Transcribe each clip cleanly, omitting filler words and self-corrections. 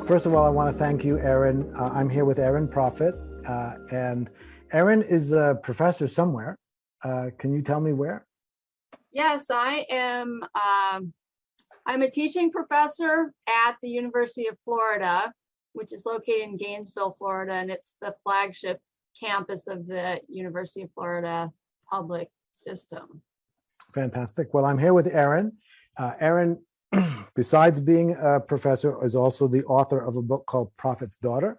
First of all, I want to thank you, Erin. I'm here with Erin Prophet, and Erin is a professor somewhere. Can you tell me where? Yes, I am. I'm a teaching professor at the University of Florida, which is located in Gainesville, Florida, and it's the flagship campus of the University of Florida public system. Fantastic. Well, I'm here with Erin. Erin, besides being a professor, is also the author of a book called Prophet's Daughter.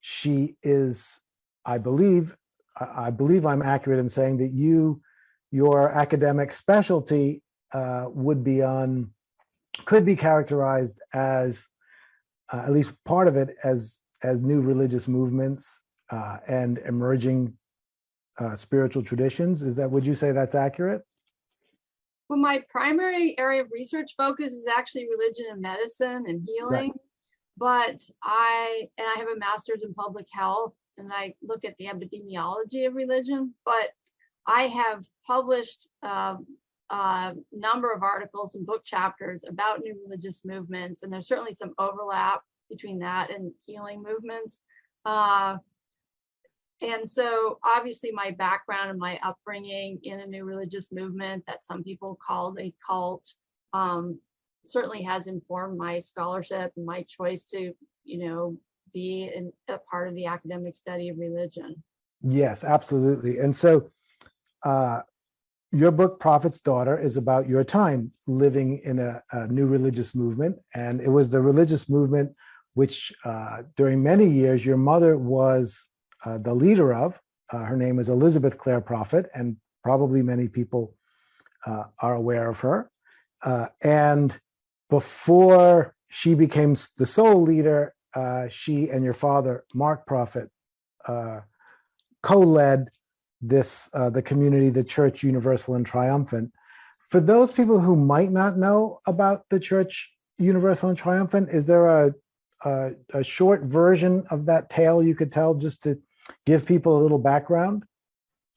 She is, I believe I'm accurate in saying that your academic specialty could be characterized as, at least part of it, as new religious movements and emerging spiritual traditions. Would you say that's accurate? Well, my primary area of research focus is actually religion and medicine and healing, right. But I have a master's in public health, and I look at the epidemiology of religion, but I have published a number of articles and book chapters about new religious movements, and there's certainly some overlap between that and healing movements. And so obviously my background and my upbringing in a new religious movement that some people call a cult certainly has informed my scholarship and my choice to, be a part of the academic study of religion. Yes, absolutely. And so your book, Prophet's Daughter, is about your time living in a new religious movement. And it was the religious movement which during many years your mother was the leader of. Her name is Elizabeth Clare Prophet, and probably many people are aware of her. And before she became the sole leader, she and your father, Mark Prophet, co-led the community, the Church Universal and Triumphant. For those people who might not know about the Church Universal and Triumphant, is there a short version of that tale you could tell, just to give people a little background?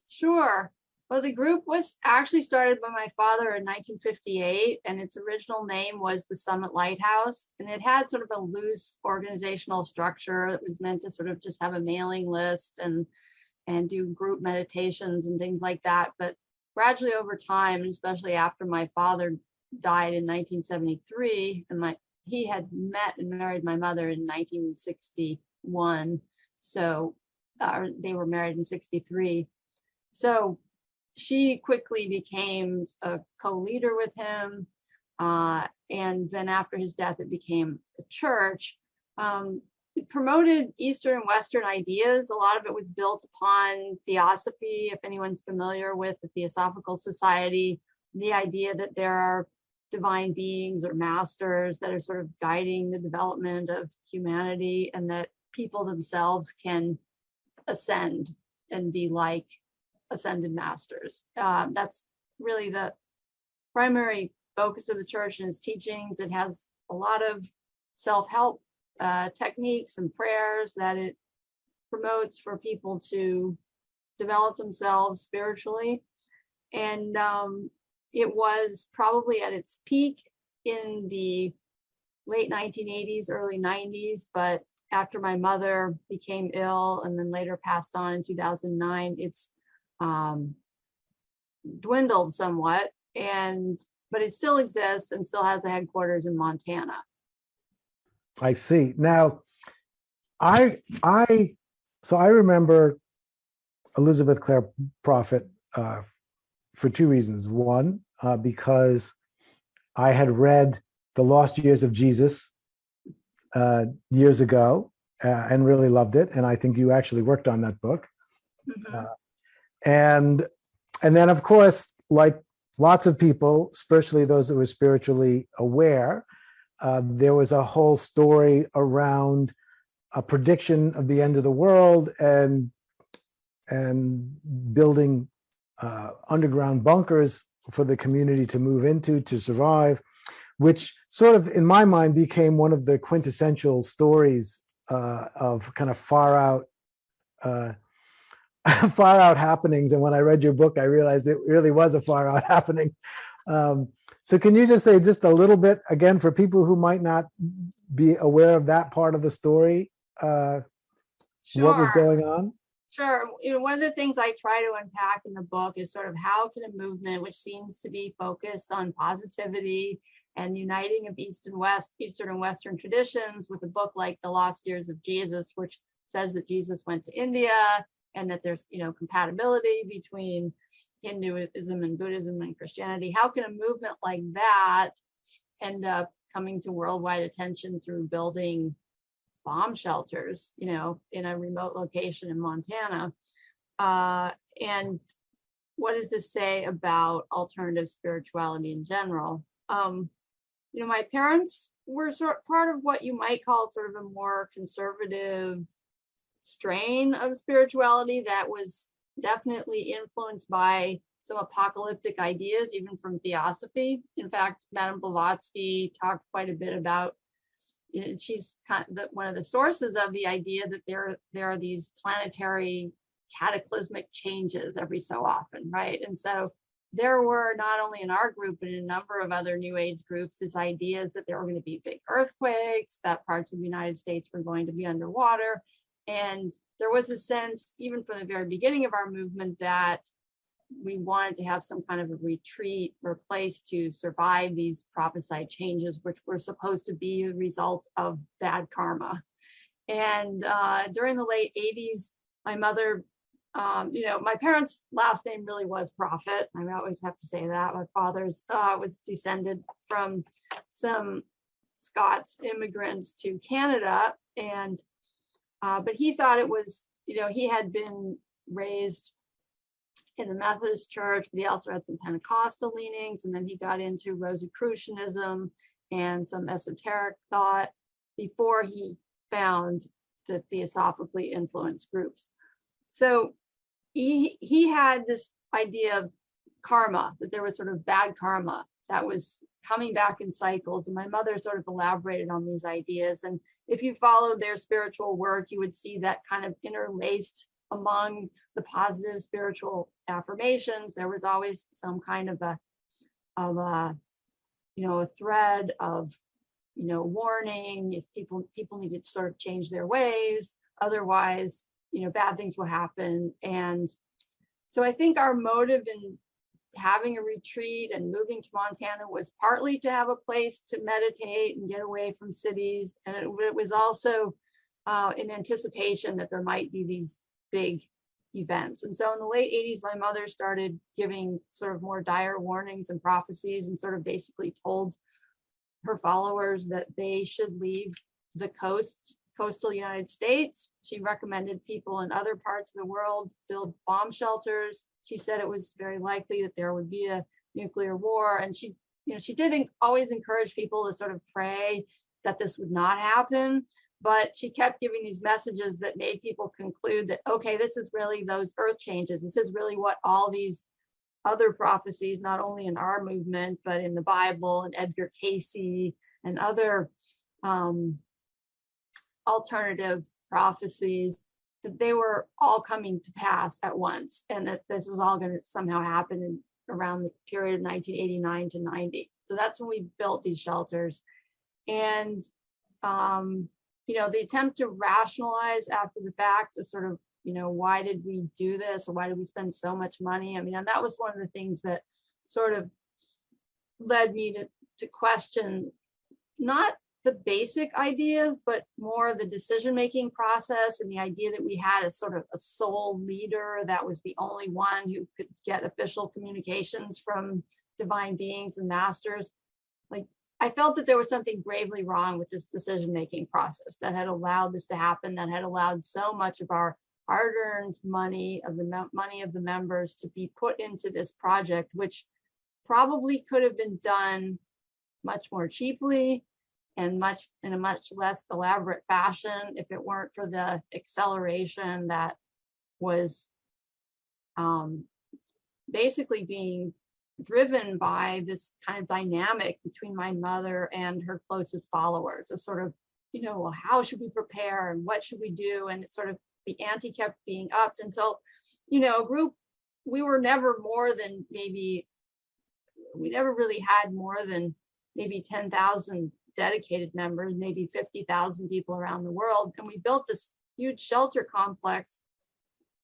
Sure. Well, the group was actually started by my father in 1958, and its original name was the Summit Lighthouse. And it had sort of a loose organizational structure. It was meant to sort of just have a mailing list and do group meditations and things like that. But gradually over time, and especially after my father died in 1973, and he had met and married my mother in 1961. So they were married in 63. So she quickly became a co-leader with him. And then after his death, it became a church. It promoted Eastern and Western ideas. A lot of it was built upon theosophy. If anyone's familiar with the Theosophical Society, the idea that there are divine beings or masters that are sort of guiding the development of humanity, and that people themselves can ascend and be like ascended masters. That's really the primary focus of the church and its teachings. It has a lot of self-help techniques and prayers that it promotes for people to develop themselves spiritually. And it was probably at its peak in the late 1980s, early 90s, but after my mother became ill and then later passed on in 2009, it's dwindled somewhat, but it still exists and still has a headquarters in Montana. I see. Now, I remember Elizabeth Clare Prophet for two reasons. One, because I had read The Lost Years of Jesus years ago and really loved it. And I think you actually worked on that book. Mm-hmm. And then, of course, like lots of people, especially those that were spiritually aware, there was a whole story around a prediction of the end of the world and building underground bunkers for the community to move into to survive, which sort of, in my mind, became one of the quintessential stories of kind of far out happenings. And when I read your book, I realized it really was a far out happening. So can you just say just a little bit, again, for people who might not be aware of that part of the story? What was Sure. going on? Sure. One of the things I try to unpack in the book is sort of how can a movement which seems to be focused on positivity and uniting of Eastern and Western traditions with a book like The Lost Years of Jesus, which says that Jesus went to India and that there's, compatibility between Hinduism and Buddhism and Christianity. How can a movement like that end up coming to worldwide attention through building bomb shelters, in a remote location in Montana? And what does this say about alternative spirituality in general? My parents were part of what you might call sort of a more conservative strain of spirituality that was definitely influenced by some apocalyptic ideas, even from theosophy. In fact, Madame Blavatsky talked quite a bit about, she's kind of one of the sources of the idea that there are these planetary cataclysmic changes every so often, right? And so there were, not only in our group, but in a number of other New Age groups, these ideas that there were going to be big earthquakes, that parts of the United States were going to be underwater. And there was a sense, even from the very beginning of our movement, that we wanted to have some kind of a retreat or place to survive these prophesied changes, which were supposed to be a result of bad karma. And during the late 80s, my mother, my parents' last name really was Prophet. I always have to say that. My father's was descended from some Scots immigrants to Canada. And but he thought it was, he had been raised in the Methodist church, but he also had some Pentecostal leanings. And then he got into Rosicrucianism and some esoteric thought before he found the theosophically influenced groups. So he had this idea of karma, that there was sort of bad karma that was coming back in cycles. And my mother sort of elaborated on these ideas. And if you followed their spiritual work, you would see that kind of interlaced among the positive spiritual affirmations. There was always some kind of a thread of, warning if people needed to sort of change their ways. Otherwise, bad things will happen. And so I think our motive in having a retreat and moving to Montana was partly to have a place to meditate and get away from cities. And it was also in anticipation that there might be these big events. And so in the late 80s, my mother started giving sort of more dire warnings and prophecies, and sort of basically told her followers that they should leave the coastal United States. She recommended people in other parts of the world build bomb shelters. She said it was very likely that there would be a nuclear war. And she didn't always encourage people to sort of pray that this would not happen, but she kept giving these messages that made people conclude that, okay, this is really those earth changes. This is really what all these other prophecies, not only in our movement, but in the Bible and Edgar Cayce and other alternative prophecies, that they were all coming to pass at once, and that this was all going to somehow happen around the period of 1989 to 90. So that's when we built these shelters. And the attempt to rationalize after the fact to sort of, why did we do this, or why did we spend so much money? I mean, and that was one of the things that sort of led me to question not the basic ideas, but more the decision-making process, and the idea that we had a sort of a sole leader that was the only one who could get official communications from divine beings and masters. Like, I felt that there was something gravely wrong with this decision-making process that had allowed this to happen, that had allowed so much of our hard-earned money, of the money of the members, to be put into this project, which probably could have been done much more cheaply and in a much less elaborate fashion if it weren't for the acceleration that was basically being driven by this kind of dynamic between my mother and her closest followers. A sort of, well, how should we prepare and what should we do? And it's sort of the ante kept being upped until, a group, we never really had more than maybe 10,000 dedicated members, maybe 50,000 people around the world. And we built this huge shelter complex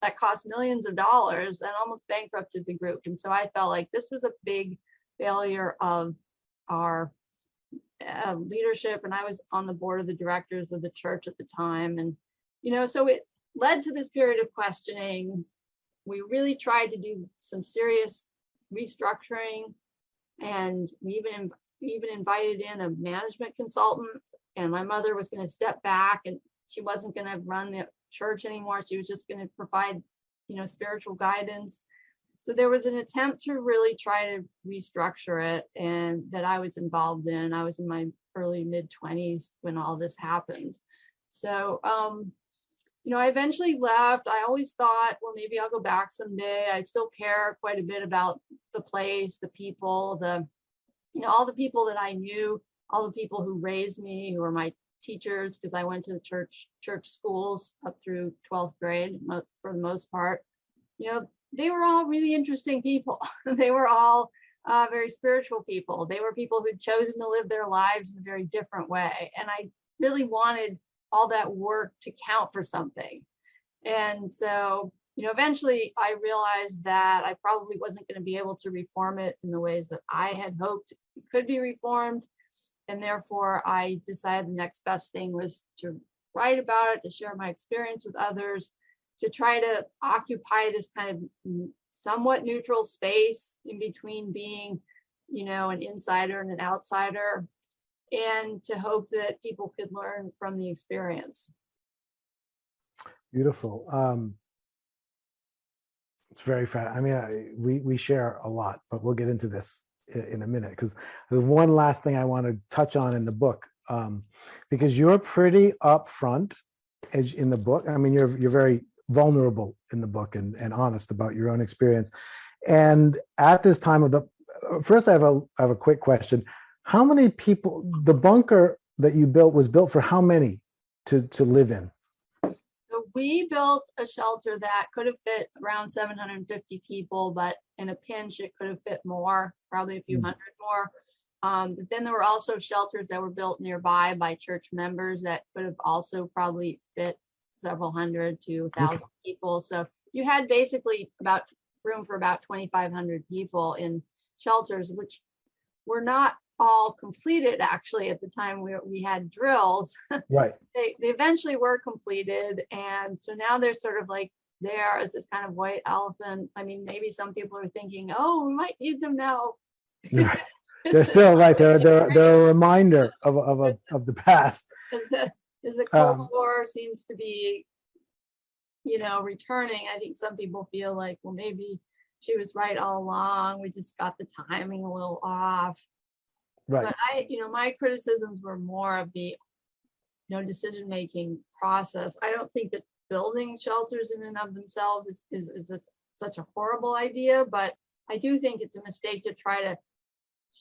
that cost millions of dollars and almost bankrupted the group. And so I felt like this was a big failure of our leadership. And I was on the board of the directors of the church at the time. And, so it led to this period of questioning. We really tried to do some serious restructuring, and we even invited in a management consultant, and my mother was going to step back, and she wasn't going to run the church anymore. She was just going to provide, spiritual guidance. So there was an attempt to really try to restructure it, and that I was involved in. I was in my early mid-20s when all this happened. So, I eventually left. I always thought, well, maybe I'll go back someday. I still care quite a bit about the place, the people, all the people that I knew, all the people who raised me, who were my teachers, because I went to the church schools up through 12th grade for the most part. They were all really interesting people. They were all very spiritual people. They were people who'd chosen to live their lives in a very different way. And I really wanted all that work to count for something. And so, eventually I realized that I probably wasn't going to be able to reform it in the ways that I had hoped it could be reformed. And therefore I decided the next best thing was to write about it, to share my experience with others, to try to occupy this kind of somewhat neutral space in between being, an insider and an outsider, and to hope that people could learn from the experience. Beautiful. It's very fast. I mean, we share a lot, but we'll get into this in a minute, because the one last thing I want to touch on in the book, because you're pretty upfront in the book. I mean, you're very vulnerable in the book and honest about your own experience. And at this time first I have a quick question. How many people, the bunker that you built was built for how many to live in? So we built a shelter that could have fit around 750 people, but in a pinch, it could have fit more, probably a few hundred more. But then there were also shelters that were built nearby by church members that could have also probably fit several hundred to 1,000 people. So you had basically about room for about 2,500 people in shelters, which were not all completed actually at the time we had drills. Right. They eventually were completed. And so now they're sort of like there as this kind of white elephant. I mean, maybe some people are thinking, oh, we might need them now. They're still right. They're a reminder of the past. As the Cold War seems to be, returning, I think some people feel like, well, maybe she was right all along. We just got the timing a little off. Right. But my criticisms were more of the, decision-making process. I don't think that building shelters in and of themselves is such a horrible idea, but I do think it's a mistake to try to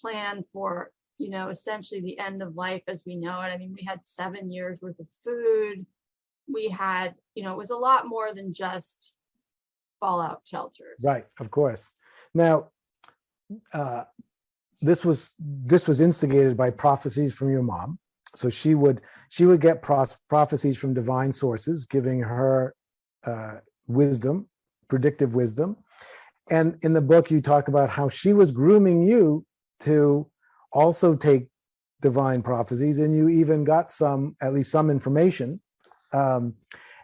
plan for, essentially the end of life as we know it. I mean, we had 7 years worth of food. We had, it was a lot more than just fallout shelters. Right, of course. Now, this was instigated by prophecies from your mom. So she would get prophecies from divine sources, giving her wisdom, predictive wisdom. And in the book, you talk about how she was grooming you to also take divine prophecies, and you even got at least some information. And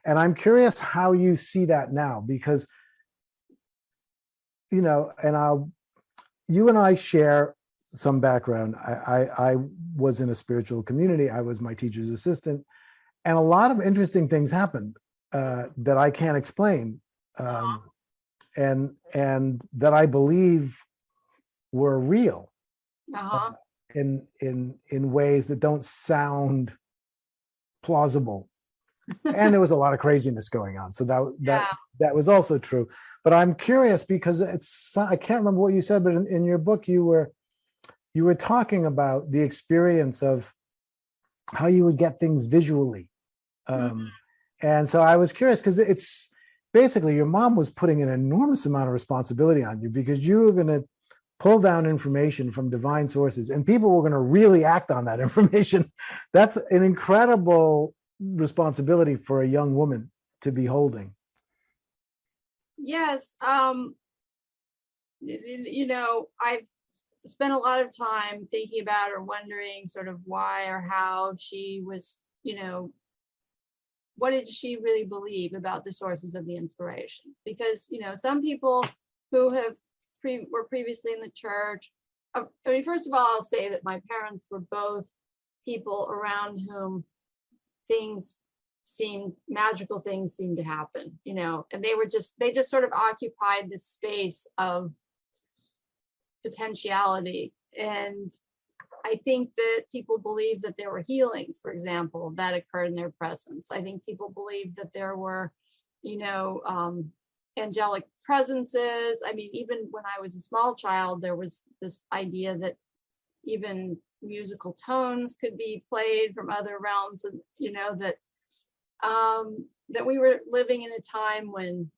I'm curious how you see that now, because, you and I share some background. I was in a spiritual community. I was my teacher's assistant, and a lot of interesting things happened that I can't explain, and that I believe were real in ways that don't sound plausible. And there was a lot of craziness going on, so that was also true. But I'm curious because I can't remember what you said, but in your book you were talking about the experience of how you would get things visually. And so I was curious because it's basically your mom was putting an enormous amount of responsibility on you, because you were going to pull down information from divine sources, and people were going to really act on that information. That's an incredible responsibility for a young woman to be holding. Yes. You know, I've spent a lot of time thinking about or wondering sort of why or how she was, you know, what did she really believe about the sources of the inspiration? Because, you know, some people who have were previously in the church, I mean, first of all, I'll say that my parents were both people around whom magical things seemed to happen, you know, and they just sort of occupied this space of potentiality. And I think that people believe that there were healings, for example, that occurred in their presence. I think people believe that there were, you know, angelic presences. I mean, even when I was a small child, there was this idea that even musical tones could be played from other realms, and you know, that we were living in a time when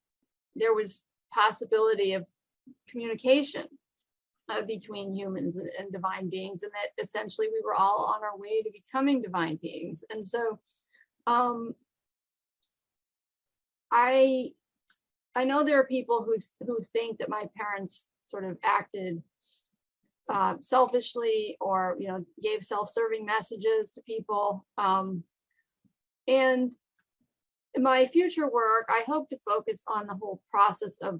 there was possibility of communication between humans and divine beings, and that essentially we were all on our way to becoming divine beings. And so I know there are people who think that my parents sort of acted selfishly, or, you know, gave self-serving messages to people. And in my future work, I hope to focus on the whole process of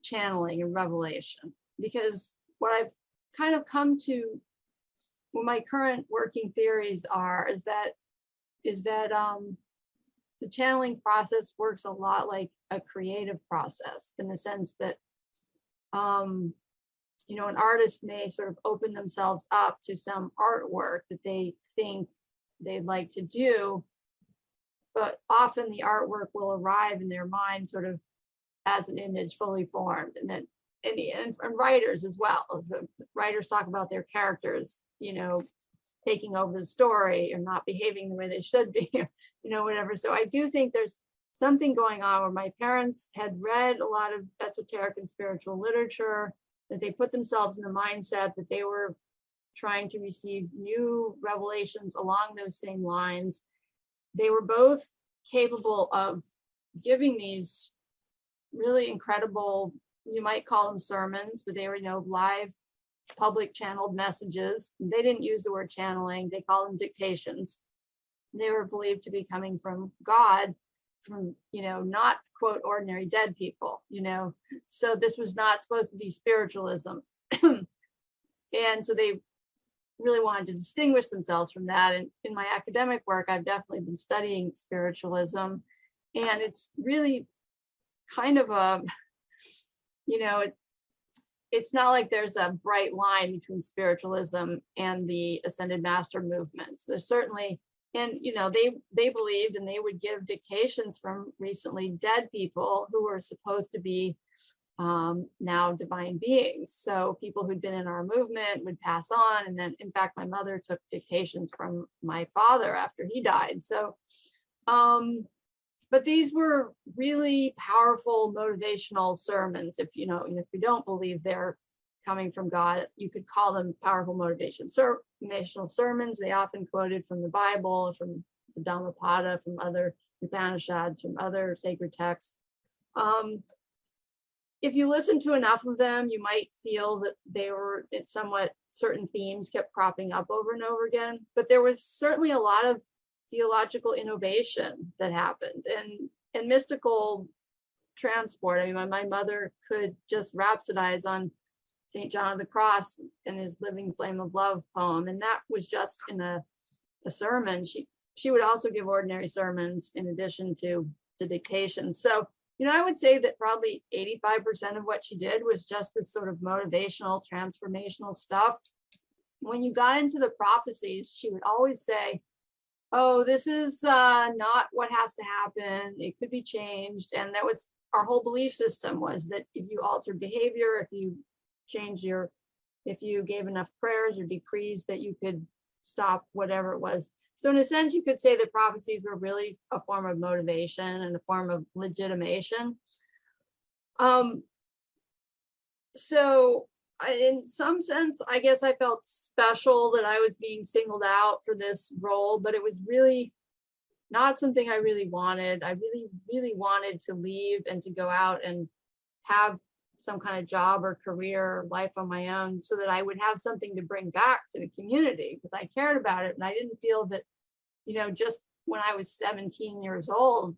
channeling and revelation, because what I've kind of come to, what my current working theories are, is that the channeling process works a lot like a creative process, in the sense that, you know, an artist may sort of open themselves up to some artwork that they think they'd like to do, but often the artwork will arrive in their mind sort of as an image fully formed. And then and writers as well. Writers talk about their characters, you know, taking over the story or not behaving the way they should be, you know, whatever. So I do think there's something going on where my parents had read a lot of esoteric and spiritual literature, that they put themselves in the mindset that they were trying to receive new revelations along those same lines. They were both capable of giving these really incredible, you might call them sermons, but they were, you know, live public channeled messages. They didn't use the word channeling, they call them dictations. They were believed to be coming from God, from, you know, not quote ordinary dead people, you know. So this was not supposed to be spiritualism. And so they really wanted to distinguish themselves from that. And in my academic work, I've definitely been studying spiritualism, and it's really kind of a, you know, it's not like there's a bright line between spiritualism and the ascended master movements. There's certainly, and you know, they believed, and they would give dictations from recently dead people who were supposed to be now divine beings. So people who'd been in our movement would pass on. And then, in fact, my mother took dictations from my father after he died. So, but these were really powerful motivational sermons. If you know, if you don't believe they're coming from God, you could call them powerful motivational sermons. They often quoted from the Bible, from the Dhammapada, from other Upanishads, from other sacred texts. If you listen to enough of them, you might feel that it's somewhat, certain themes kept cropping up over and over again. But there was certainly a lot of theological innovation that happened, and mystical transport. I mean, my mother could just rhapsodize on St. John of the Cross in his Living Flame of Love poem, and that was just in a sermon. She would also give ordinary sermons in addition to dictations. So, you know, I would say that probably 85% of what she did was just this sort of motivational, transformational stuff. When you got into the prophecies, she would always say, oh, this is not what has to happen. It could be changed. And that was our whole belief system, was that if you altered behavior, if you if you gave enough prayers or decrees, that you could stop whatever it was. So in a sense, you could say that prophecies were really a form of motivation and a form of legitimation. So in some sense, I guess I felt special that I was being singled out for this role, but it was really not something I really wanted. I really wanted to leave and to go out and have some kind of job or career or life on my own so that I would have something to bring back to the community, because I cared about it. And I didn't feel that, just when I was 17 years old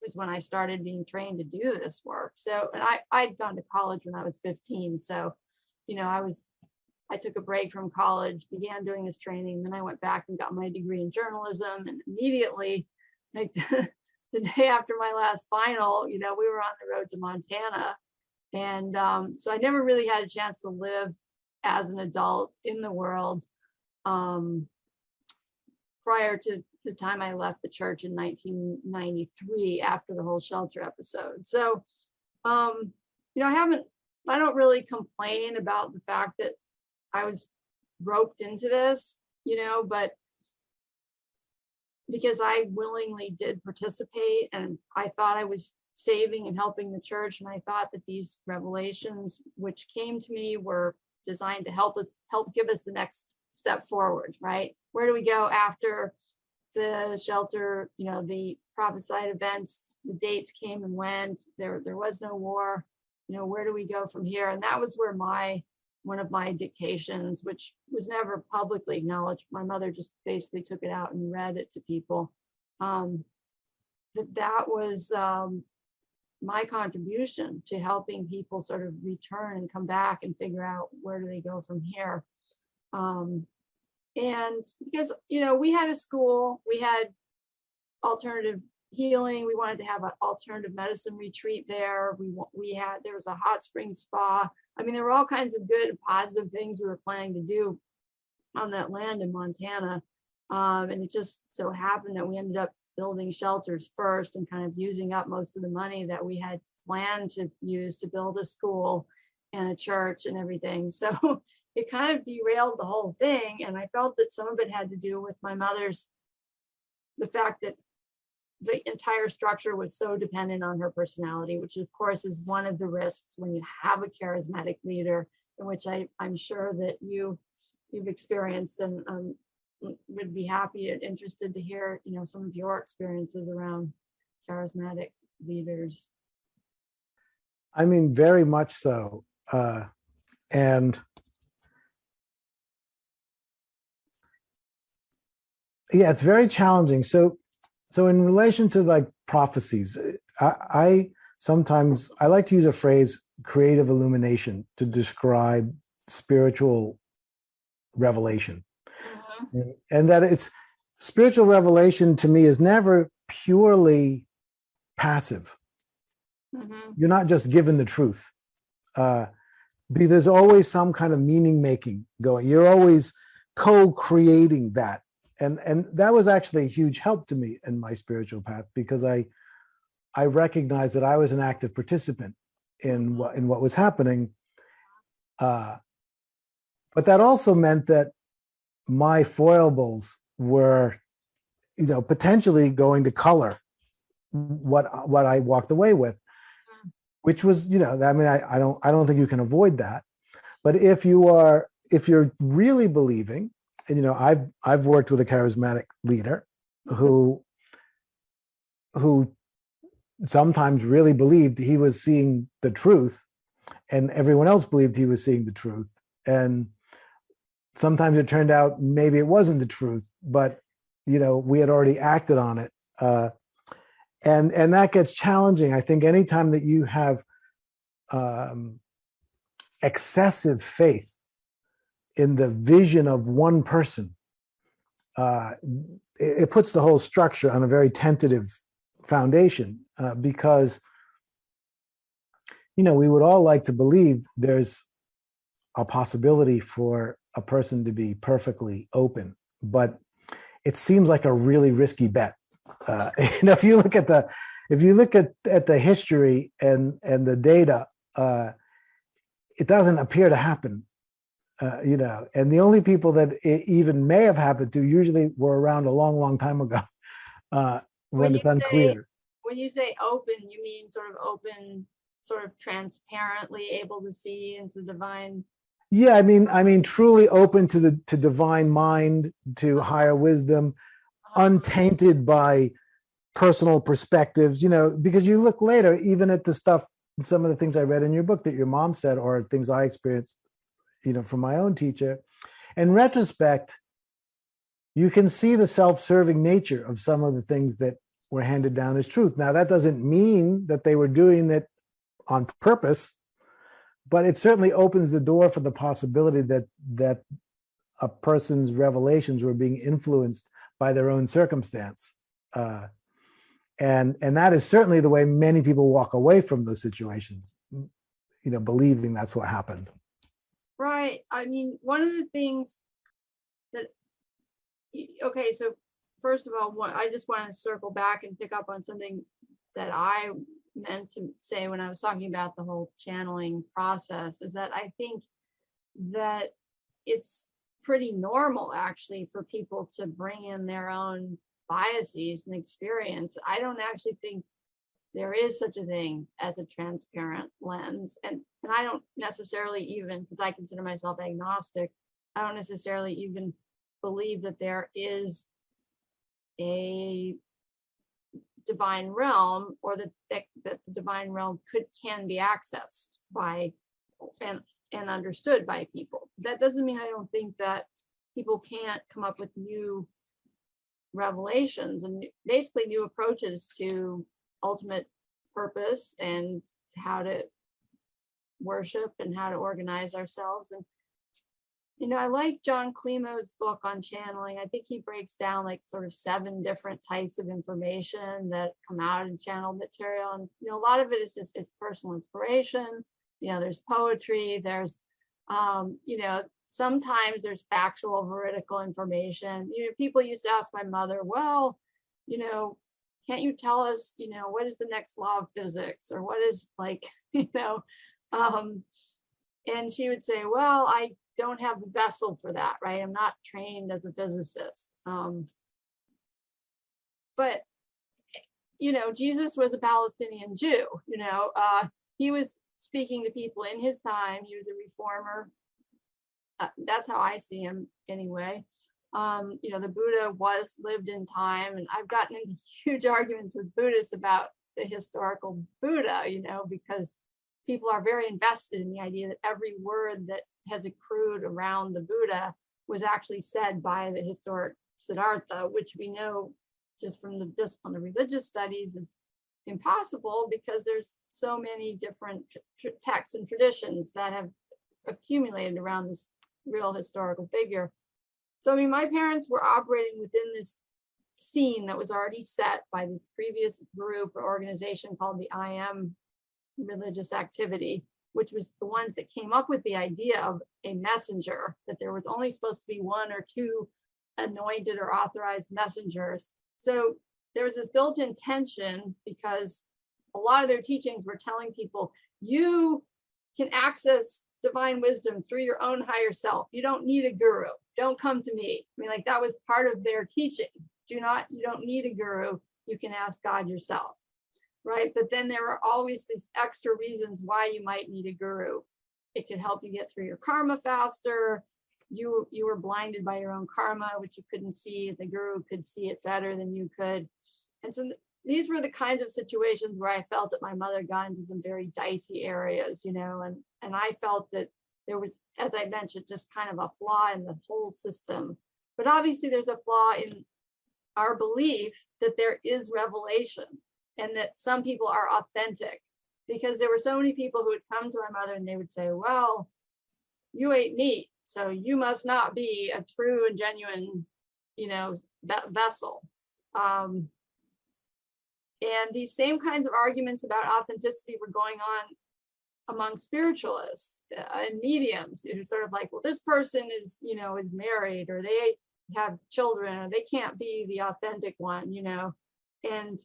was when I started being trained to do this work. So, and I'd gone to college when I was 15. So, I took a break from college, began doing this training. Then I went back and got my degree in journalism. And immediately, like the day after my last final, we were on the road to Montana. And so I never really had a chance to live as an adult in the world prior to the time I left the church in 1993 after the whole shelter episode. So, I don't really complain about the fact that I was roped into this, but because I willingly did participate, and I thought I was saving and helping the church, and I thought that these revelations which came to me were designed to help give us the next step forward, right? Where do we go after the shelter? The prophesied events, the dates came and went. There was no war. Where do we go from here? And that was where one of my dictations, which was never publicly acknowledged, my mother just basically took it out and read it to people. That was my contribution to helping people sort of return and come back and figure out where do they go from here. And because, we had a school, we had alternative healing. We wanted to have an alternative medicine retreat there. There was a hot spring spa. I mean, there were all kinds of good and positive things we were planning to do on that land in Montana. And it just so happened that we ended up building shelters first and kind of using up most of the money that we had planned to use to build a school and a church and everything. So it kind of derailed the whole thing. And I felt that some of it had to do with my mother's, the fact that the entire structure was so dependent on her personality, which of course is one of the risks when you have a charismatic leader, in which I'm sure that you've experienced, and would be happy and interested to hear, some of your experiences around charismatic leaders. I mean, very much so. And yeah, it's very challenging. So in relation to like prophecies, I sometimes like to use a phrase, creative illumination, to describe spiritual revelation. Mm-hmm. And that it's spiritual revelation to me is never purely passive. Mm-hmm. You're not just given the truth. There's always some kind of meaning making going. You're always co-creating that. And that was actually a huge help to me in my spiritual path, because I recognized that I was an active participant in what was happening. But that also meant that my foibles were, potentially going to color what I walked away with, which was, I don't think you can avoid that. But if you're really believing, and I've worked with a charismatic leader who sometimes really believed he was seeing the truth, and everyone else believed he was seeing the truth. And sometimes it turned out maybe it wasn't the truth, but we had already acted on it. And that gets challenging. I think anytime that you have excessive faith in the vision of one person, it puts the whole structure on a very tentative foundation, because, we would all like to believe there's a possibility for a person to be perfectly open, but it seems like a really risky bet. If you look at the history and the data, it doesn't appear to happen. And the only people that it even may have happened to usually were around a long, long time ago, when it's unclear. When you say open, you mean sort of open, sort of transparently able to see into the divine Yeah, I mean, truly open to divine mind, to higher wisdom, untainted by personal perspectives. Because you look later, even at the stuff, some of the things I read in your book that your mom said, or things I experienced, from my own teacher. In retrospect, you can see the self-serving nature of some of the things that were handed down as truth. Now, that doesn't mean that they were doing it on purpose, but it certainly opens the door for the possibility that a person's revelations were being influenced by their own circumstance. And that is certainly the way many people walk away from those situations, believing that's what happened. Right. I mean, one of the things that, okay, so first of all, I just want to circle back and pick up on something that I meant to say when I was talking about the whole channeling process, is that I think that it's pretty normal actually for people to bring in their own biases and experience. I don't actually think there is such a thing as a transparent lens. And I don't necessarily even, because I consider myself agnostic, I don't necessarily even believe that there is a divine realm, or that the divine realm can be accessed by and understood by people. That doesn't mean I don't think that people can't come up with new revelations and basically new approaches to ultimate purpose and how to worship and how to organize ourselves. And I like John Climo's book on channeling. I think he breaks down like sort of 7 different types of information that come out in channel material. And a lot of it is just personal inspiration. There's poetry, there's sometimes there's factual veridical information. People used to ask my mother, well, can't you tell us, what is the next law of physics, or what is like, and she would say, well, I don't have the vessel for that, right? I'm not trained as a physicist. But Jesus was a Palestinian Jew. He was speaking to people in his time. He was a reformer. That's how I see him anyway. The Buddha lived in time, and I've gotten into huge arguments with Buddhists about the historical Buddha, because people are very invested in the idea that every word that has accrued around the Buddha was actually said by the historic Siddhartha, which we know just from the discipline of religious studies is impossible, because there's so many different texts and traditions that have accumulated around this real historical figure. So, my parents were operating within this scene that was already set by this previous group or organization called the I Am Religious Activity, which was the ones that came up with the idea of a messenger, that there was only supposed to be 1 or 2 anointed or authorized messengers. So there was this built-in tension, because a lot of their teachings were telling people, you can access divine wisdom through your own higher self. You don't need a guru. Don't come to me. That was part of their teaching. You don't need a guru. You can ask God yourself. Right. But then there are always these extra reasons why you might need a guru. It could help you get through your karma faster. You were blinded by your own karma, which you couldn't see. The guru could see it better than you could. And so these were the kinds of situations where I felt that my mother got into some very dicey areas, and I felt that there was, as I mentioned, just kind of a flaw in the whole system. But obviously there's a flaw in our belief that there is revelation, and that some people are authentic, because there were so many people who would come to my mother and they would say, well, you ate meat, so you must not be a true and genuine, vessel. And these same kinds of arguments about authenticity were going on among spiritualists and mediums, who sort of like, well, this person is married, or they have children, or they can't be the authentic one, And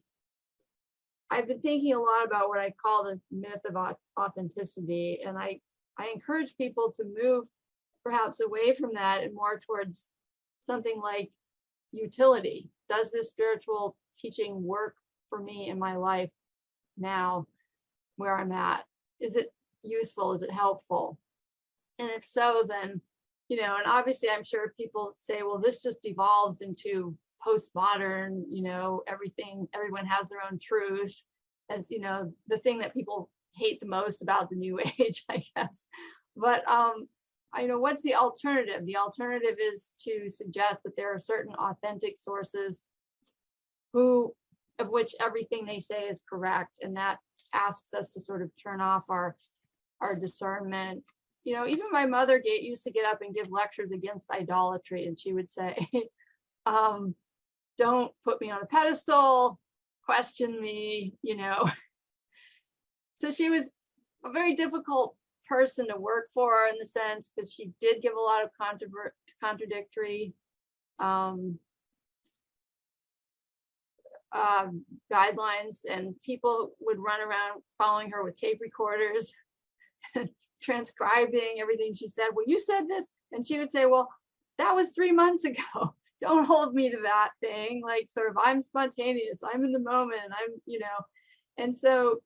I've been thinking a lot about what I call the myth of authenticity, and I encourage people to move perhaps away from that and more towards something like utility. Does this spiritual teaching work for me in my life now, where I'm at? Is it useful? Is it helpful? And if so, then, and obviously I'm sure people say, well, this just devolves into postmodern, everyone has their own truth, as the thing that people hate the most about the new age, I guess. But I know what's the alternative? The alternative is to suggest that there are certain authentic sources of which everything they say is correct, and that asks us to sort of turn off our discernment. Even my mother used to get up and give lectures against idolatry, and she would say, don't put me on a pedestal, question me, So she was a very difficult person to work for, in the sense, because she did give a lot of contradictory guidelines, and people would run around following her with tape recorders and transcribing everything she said. Well, you said this, and she would say, well, that was 3 months ago. Don't hold me to that thing. Like, sort of, I'm spontaneous, I'm in the moment, and so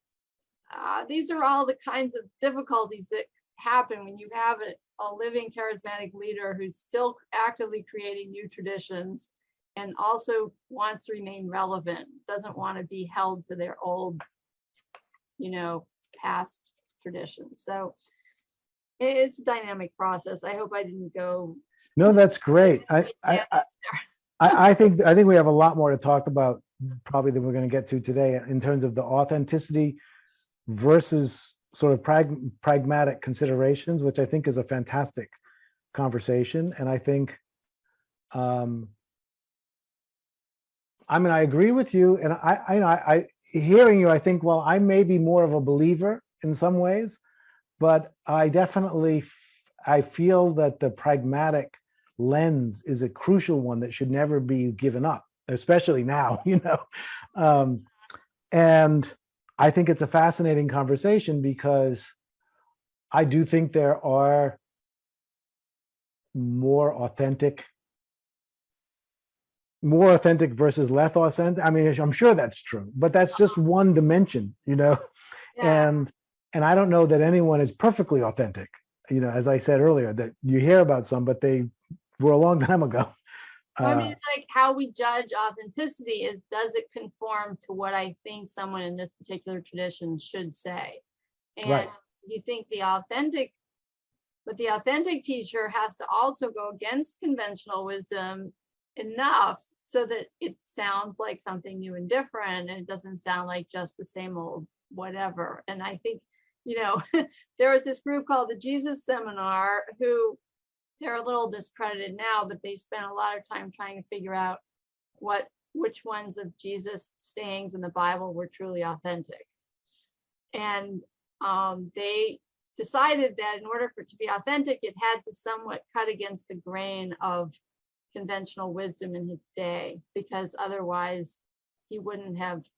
these are all the kinds of difficulties that happen when you have a living charismatic leader who's still actively creating new traditions and also wants to remain relevant, doesn't want to be held to their old, past traditions. So it's a dynamic process. I hope I didn't go. No, that's great. I think we have a lot more to talk about probably than we're going to get to today, in terms of the authenticity versus sort of pragmatic considerations, which I think is a fantastic conversation. And I think, I agree with you. And I hearing you, I think, well, I may be more of a believer in some ways, but I feel that the pragmatic lens is a crucial one that should never be given up, especially now, and I think it's a fascinating conversation, because I do think there are more authentic versus less authentic. I mean, I'm sure that's true, but that's just one dimension, Yeah. And I don't know that anyone is perfectly authentic. As I said earlier, that you hear about some, but they were a long time ago. It's like how we judge authenticity is, does it conform to what I think someone in this particular tradition should say? And right. You think the authentic teacher has to also go against conventional wisdom enough so that it sounds like something new and different, and it doesn't sound like just the same old whatever. And I think, there was this group called the Jesus Seminar, who they're a little discredited now, but they spent a lot of time trying to figure out which ones of Jesus' sayings in the Bible were truly authentic. And they decided that in order for it to be authentic, it had to somewhat cut against the grain of conventional wisdom in his day, because otherwise he wouldn't have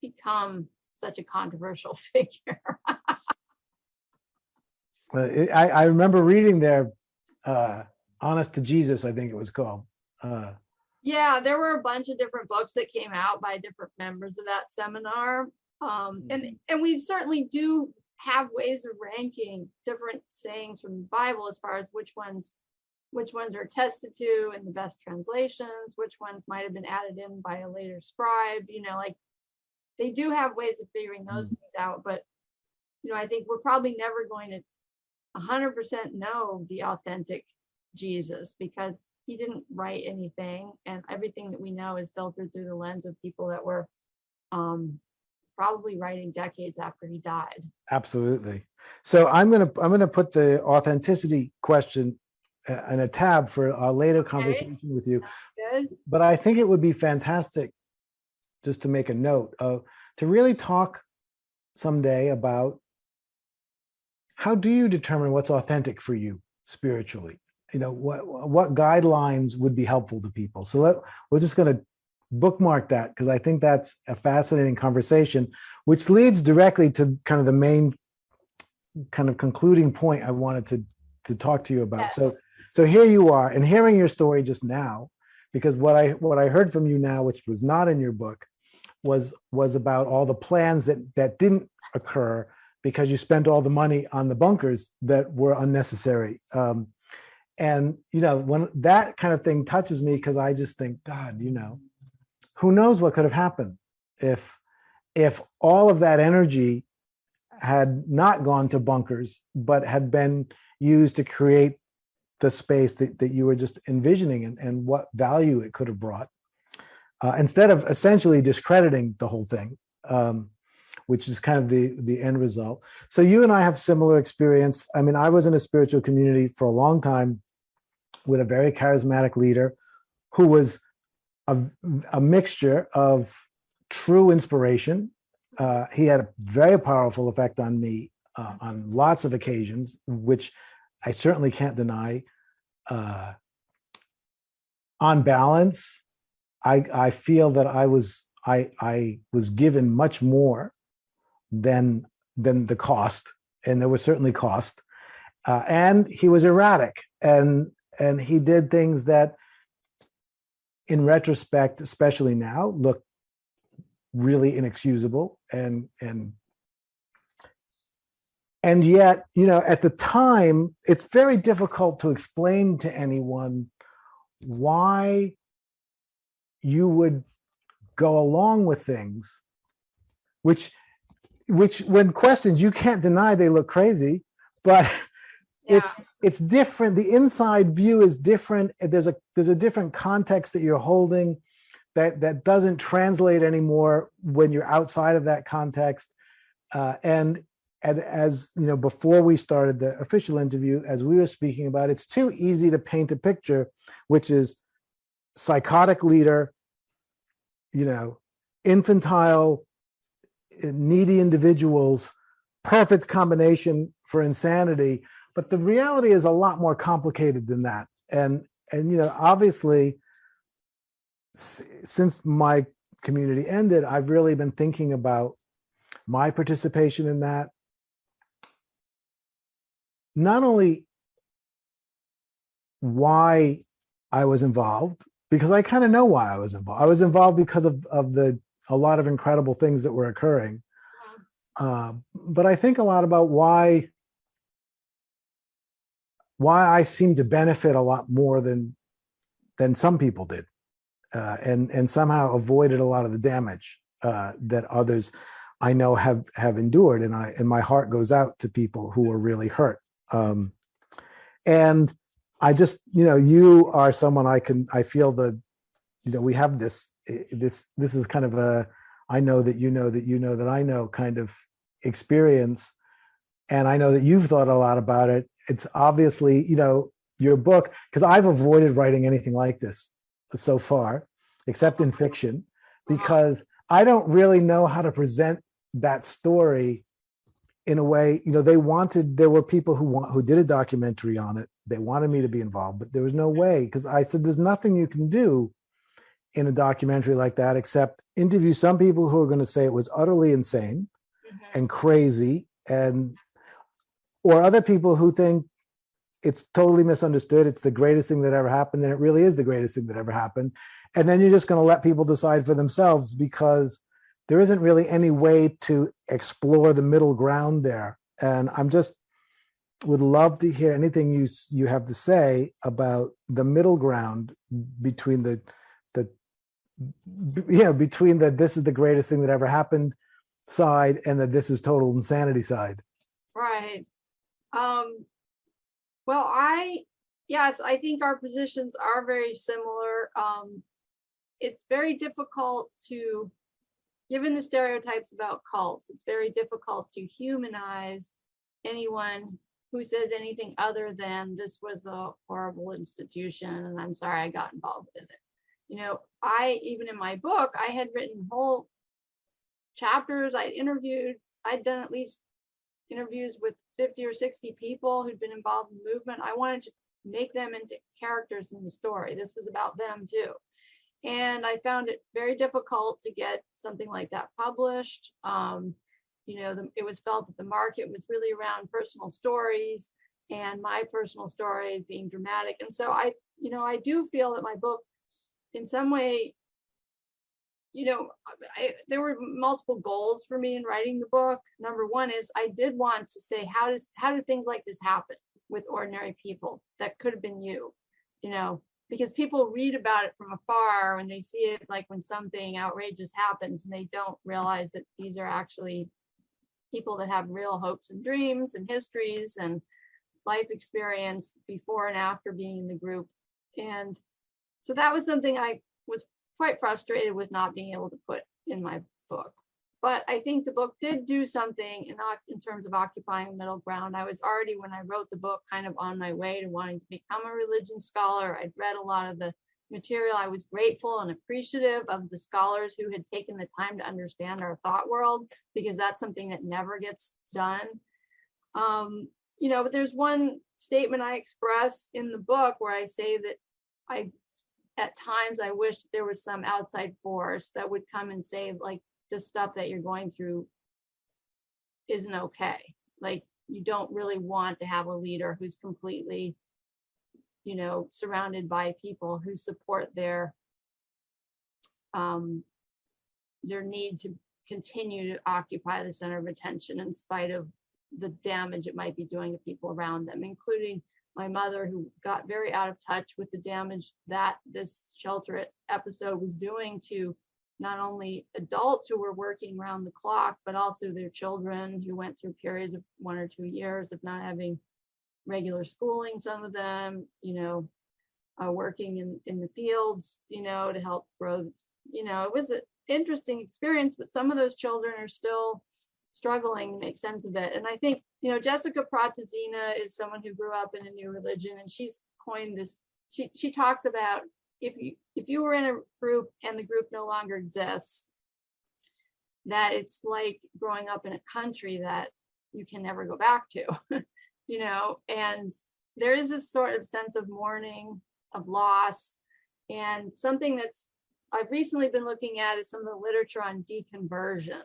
become such a controversial figure. I remember reading their Honest to Jesus, I think it was called. Yeah, there were a bunch of different books that came out by different members of that seminar. And we certainly do have ways of ranking different sayings from the Bible as far as which ones are attested to in the best translations, which ones might have been added in by a later scribe, like they do have ways of figuring those things out. But, I think we're probably never going to 100% know the authentic Jesus, because he didn't write anything, and everything that we know is filtered through the lens of people that were probably writing decades after he died. Absolutely. So I'm gonna put the authenticity question in a tab for our later conversation with you. Good. But I think it would be fantastic, just to make a note, to really talk someday about how do you determine what's authentic for you spiritually? What guidelines would be helpful to people? So we're just going to bookmark that, because I think that's a fascinating conversation, which leads directly to kind of the main kind of concluding point I wanted to talk to you about. Yes. So here you are, and hearing your story just now, because what I heard from you now, which was not in your book, was about all the plans that didn't occur because you spent all the money on the bunkers that were unnecessary. And, when that kind of thing touches me, because I just think, God, who knows what could have happened if all of that energy had not gone to bunkers, but had been used to create the space that you were just envisioning, and what value it could have brought, instead of essentially discrediting the whole thing, which is kind of the end result. So you and I have similar experience. I mean, I was in a spiritual community for a long time with a very charismatic leader who was a mixture of true inspiration. He had a very powerful effect on me on lots of occasions, which I certainly can't deny. On balance, I feel that I was given much more than the cost, and there was certainly cost. And he was erratic, and he did things that, in retrospect, especially now, look really inexcusable, and yet, at the time, it's very difficult to explain to anyone why you would go along with things which when questioned, you can't deny they look crazy, but it's different. The inside view is different. There's a different context that you're holding that doesn't translate anymore when you're outside of that context. And as before we started the official interview, as we were speaking about, it's too easy to paint a picture, which is psychotic leader, infantile, needy individuals, perfect combination for insanity. But the reality is a lot more complicated than that. And obviously, since my community ended, I've really been thinking about my participation in that. Not only why I was involved, because I kind of know why I was involved. I was involved because of a lot of incredible things that were occurring. But I think a lot about why I seem to benefit a lot more than some people did, and somehow avoided a lot of the damage that others I know have endured. And my heart goes out to people who are really hurt. And I just, you are someone I feel that, we have this is kind of a, I know that you know that you know that I know kind of experience. And I know that you've thought a lot about it. It's obviously, your book, because I've avoided writing anything like this so far, except in fiction, because I don't really know how to present that story in a way. There were people who did a documentary on it. They wanted me to be involved, but there was no way, because I said, there's nothing you can do in a documentary like that except interview some people who are going to say it was utterly insane and crazy, or other people who think it's totally misunderstood, it's the greatest thing that ever happened, and it really is the greatest thing that ever happened. And then you're just going to let people decide for themselves, because there isn't really any way to explore the middle ground there. And I'm just would love to hear anything you have to say about the middle ground between between the this is the greatest thing that ever happened side and the this is total insanity side. Right. Well, I think our positions are very similar. It's very difficult to, given the stereotypes about cults, it's very difficult to humanize anyone who says anything other than this was a horrible institution and I'm sorry I got involved in it. Even in my book, I had written whole chapters. I'd done at least interviews with 50 or 60 people who'd been involved in the movement. I wanted to make them into characters in the story. This was about them too. And I found it very difficult to get something like that published. It was felt that the market was really around personal stories and my personal story being dramatic. And so I do feel that my book in some way there were multiple goals for me in writing the book. Number one is I did want to say, how do things like this happen with ordinary people? That could have been you, because people read about it from afar and they see it like when something outrageous happens, and they don't realize that these are actually people that have real hopes and dreams and histories and life experience before and after being in the group. And so that was something I was quite frustrated with not being able to put in my book. But I think the book did do something in terms of occupying a middle ground. I was already, when I wrote the book, kind of on my way to wanting to become a religion scholar. I'd read a lot of the material. I was grateful and appreciative of the scholars who had taken the time to understand our thought world, because that's something that never gets done. But there's one statement I express in the book where I say that at times I wish there was some outside force that would come and say, like, the stuff that you're going through isn't okay. Like, you don't really want to have a leader who's completely, surrounded by people who support their need to continue to occupy the center of attention in spite of the damage it might be doing to people around them, including my mother, who got very out of touch with the damage that this shelter episode was doing to not only adults who were working around the clock, but also their children, who went through periods of 1 or 2 years of not having regular schooling, some of them, working in the fields, to help grow. It was an interesting experience, but some of those children are still struggling to make sense of it. And I think, Jessica Pratazina is someone who grew up in a new religion, and she's coined this. She talks about if you were in a group and the group no longer exists, that it's like growing up in a country that you can never go back to, and there is this sort of sense of mourning, of loss. And something I've recently been looking at is some of the literature on deconversion,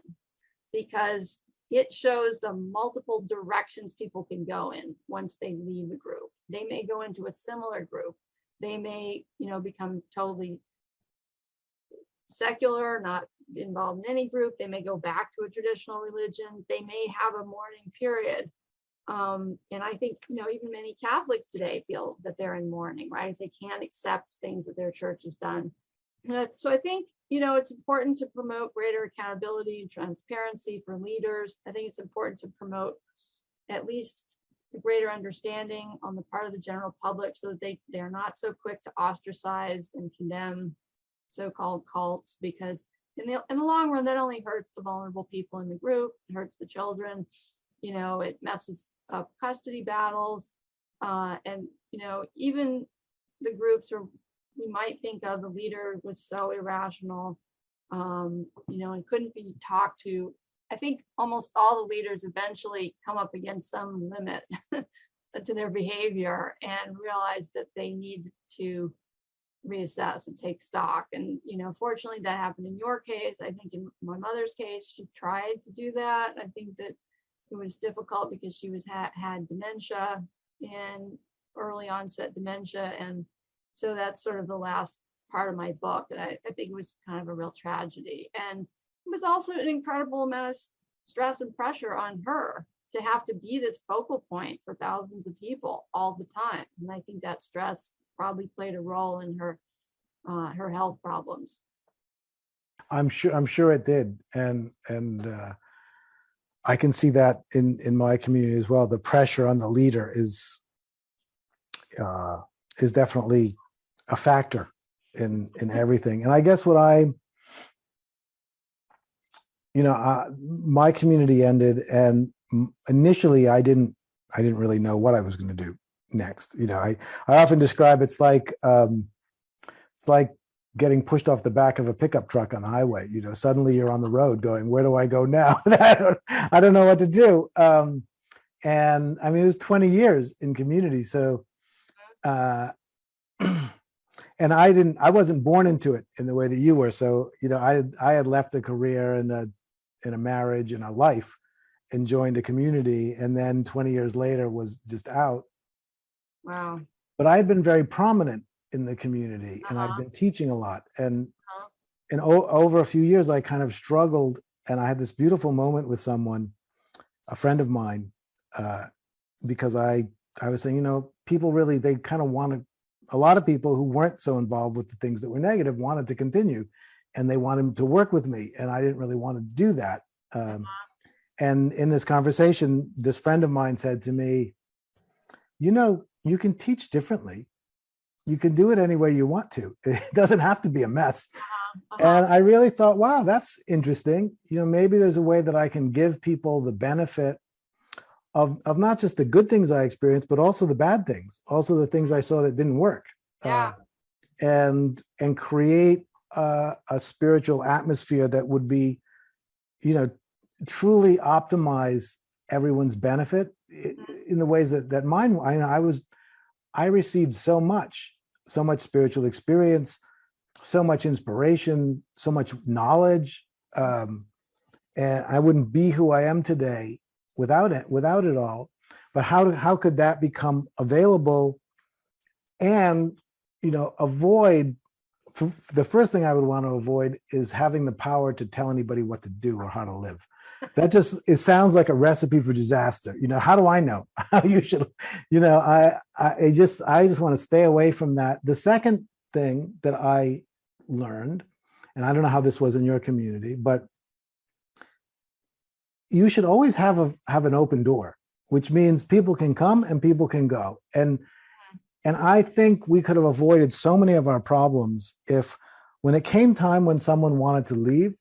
because it shows the multiple directions people can go in once they leave the group. They may go into a similar group. They may, become totally secular, not involved in any group. They may go back to a traditional religion. They may have a mourning period. And I think, even many Catholics today feel that they're in mourning, right? They can't accept things that their church has done. So I think, it's important to promote greater accountability and transparency for leaders. I think it's important to promote at least a greater understanding on the part of the general public, so that they are not so quick to ostracize and condemn so-called cults, because in the long run, that only hurts the vulnerable people in the group. It hurts the children. It messes up custody battles. And, even the groups we might think of, the leader was so irrational, and couldn't be talked to. I think almost all the leaders eventually come up against some limit to their behavior and realize that they need to reassess and take stock. And, fortunately that happened in your case. I think in my mother's case, she tried to do that. I think that it was difficult because she had dementia, and early onset dementia. And so that's sort of the last part of my book. And I think it was kind of a real tragedy. And it was also an incredible amount of stress and pressure on her to have to be this focal point for thousands of people all the time. And I think that stress probably played a role in her health problems. I'm sure it did. And I can see that in my community as well. The pressure on the leader is definitely a factor in everything. And I guess my community ended, and initially I didn't really know what I was going to do next. I often describe it's like getting pushed off the back of a pickup truck on the highway. Suddenly you're on the road going, where do I go now? I don't know what to do. And I mean, it was 20 years in community. So, and I wasn't born into it in the way that you were. So, I had left a career in a marriage and a life and joined a community. And then 20 years later was just out. Wow. But I had been very prominent in the community, and I've been teaching a lot. And over a few years, I kind of struggled, and I had this beautiful moment with someone, a friend of mine, because I was saying, people really, they kind of wanted, a lot of people who weren't so involved with the things that were negative wanted to continue, and they wanted to work with me, and I didn't really want to do that. And in this conversation, this friend of mine said to me, you can teach differently. You can do it any way you want to. It doesn't have to be a mess. And I really thought, wow, that's interesting. Maybe there's a way that I can give people the benefit of not just the good things I experienced, but also the bad things, also the things I saw that didn't work. Yeah. And create a spiritual atmosphere that would be, truly optimize everyone's benefit in the ways that mine. I received so much spiritual experience, so much inspiration, so much knowledge, and I wouldn't be who I am today without it all. But how could that become available? And avoid. The first thing I would want to avoid is having the power to tell anybody what to do or how to live. It sounds like a recipe for disaster. How do I know how you should? I just want to stay away from that. The second thing that I learned, and I don't know how this was in your community, but you should always have an open door, which means people can come and people can go. And I think we could have avoided so many of our problems if, when it came time when someone wanted to leave,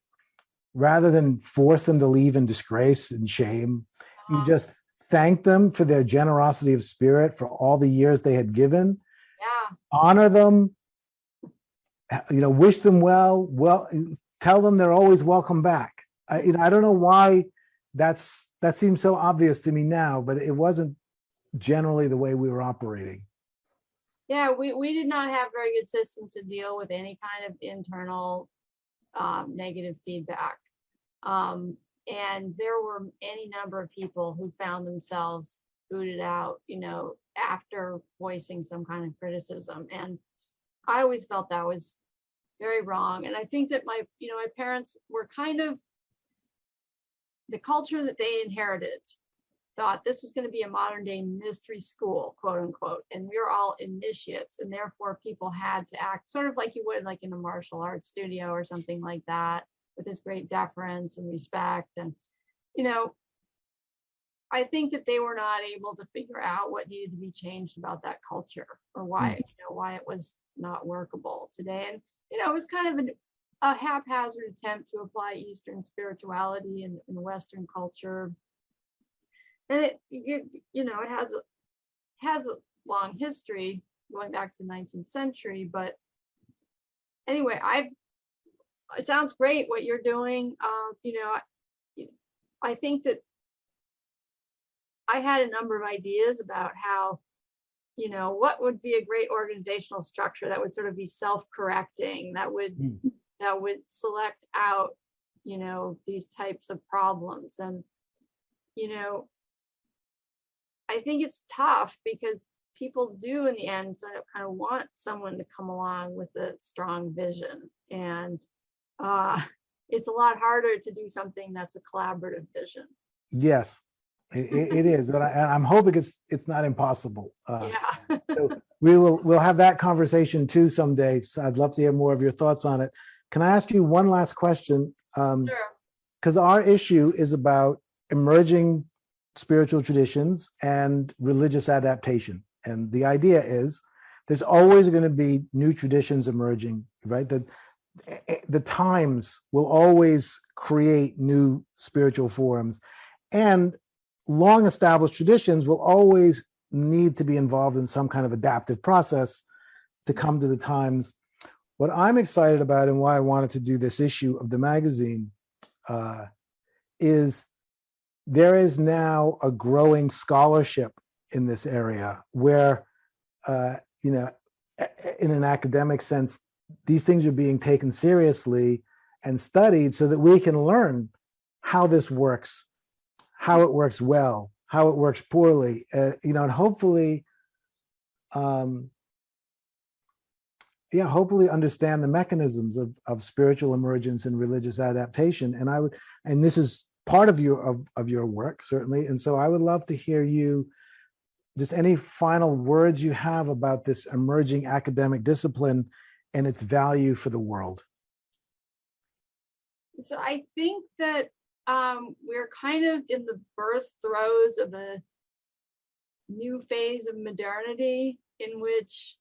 rather than force them to leave in disgrace and shame, you just thank them for their generosity of spirit, for all the years they had given. Yeah. Honor them, wish them well, tell them they're always welcome back. I don't know why that seems so obvious to me now, but it wasn't generally the way we were operating. Yeah, we did not have very good systems to deal with any kind of internal negative feedback. And there were any number of people who found themselves booted out, after voicing some kind of criticism. And I always felt that was very wrong. And I think that my parents were kind of, the culture that they inherited thought this was going to be a modern day mystery school, quote unquote, and we were all initiates, and therefore people had to act sort of like you would like in a martial arts studio or something like that, with this great deference and respect. And I think that they were not able to figure out what needed to be changed about that culture, or why it was not workable today. And it was kind of a haphazard attempt to apply Eastern spirituality in Western culture. And it has a long history going back to the 19th century. But anyway, it sounds great what you're doing. I think that I had a number of ideas about how, what would be a great organizational structure that would sort of be self-correcting, that would select out, these types of problems. And, I think it's tough because people do in the end sort of kind of want someone to come along with a strong vision. And it's a lot harder to do something that's a collaborative vision. Yes, it is. And I'm hoping it's not impossible. Yeah. So we'll have that conversation too someday. So I'd love to hear more of your thoughts on it. Can I ask you one last question? Sure. Because our issue is about emerging spiritual traditions and religious adaptation. And the idea is there's always going to be new traditions emerging, right? The times will always create new spiritual forms, and long established traditions will always need to be involved in some kind of adaptive process to come to the times. What I'm excited about, and why I wanted to do this issue of the magazine, is there is now a growing scholarship in this area where, in an academic sense, these things are being taken seriously and studied so that we can learn how this works, how it works well, how it works poorly, and hopefully yeah, hopefully understand the mechanisms of spiritual emergence and religious adaptation. And this is part of your work, certainly. And so I would love to hear you, just any final words you have about this emerging academic discipline and its value for the world. So I think that we're kind of in the birth throes of a new phase of modernity in which,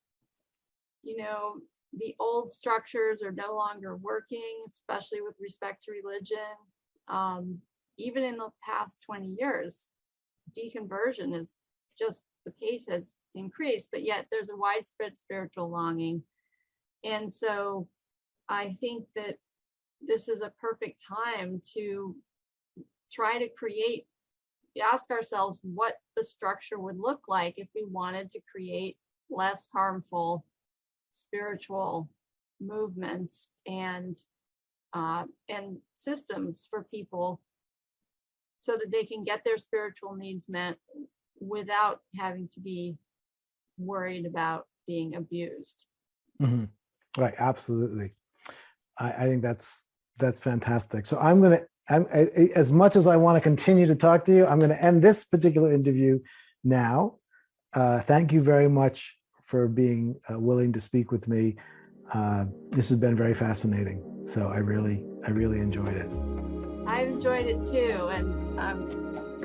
the old structures are no longer working, especially with respect to religion. Even in the past 20 years, deconversion is just, the pace has increased, but yet there's a widespread spiritual longing. And so I think that this is a perfect time to try to ask ourselves what the structure would look like if we wanted to create less harmful spiritual movements and systems for people so that they can get their spiritual needs met without having to be worried about being abused. Mm-hmm. Right, absolutely. I think that's fantastic. So as much as I want to continue to talk to you, I'm going to end this particular interview now. Thank you very much for being willing to speak with me. This has been very fascinating. So I really enjoyed it. I've enjoyed it too, and I'm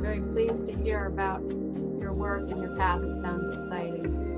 very pleased to hear about your work and your path. It sounds exciting.